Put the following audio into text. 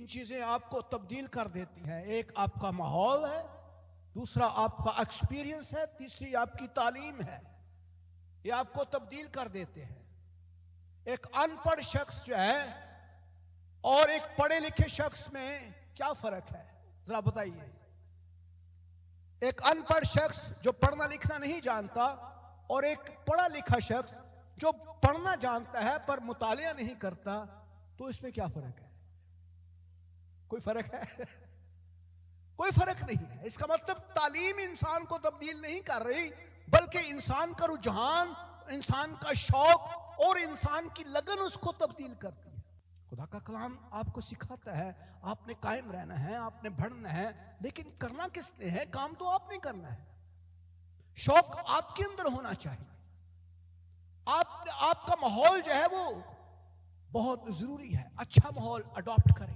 تین چیزیں آپ کو تبدیل کر دیتی ہیں. ایک آپ کا ماحول ہے، دوسرا آپ کا ایکسپیرینس ہے، تیسری آپ کی تعلیم ہے. یہ آپ کو تبدیل کر دیتے ہیں. ایک ان پڑھ شخص جو ہے اور ایک پڑھے لکھے شخص میں کیا فرق ہے ذرا بتائیے. ایک ان پڑھ شخص جو پڑھنا لکھنا نہیں جانتا اور ایک پڑھا لکھا شخص جو پڑھنا جانتا ہے پر مطالعہ نہیں کرتا، تو اس میں کیا فرق ہے؟ کوئی فرق ہے؟ کوئی فرق نہیں ہے. اس کا مطلب تعلیم انسان کو تبدیل نہیں کر رہی، بلکہ انسان کا رجحان، انسان کا شوق اور انسان کی لگن اس کو تبدیل کرتی ہے. خدا کا کلام آپ کو سکھاتا ہے آپ نے قائم رہنا ہے، آپ نے بڑھنا ہے، لیکن کرنا کس نے ہے؟ کام تو آپ نے کرنا ہے. شوق آپ کے اندر ہونا چاہیے. آپ کا ماحول جو ہے وہ بہت ضروری ہے. اچھا ماحول اڈاپٹ کریں.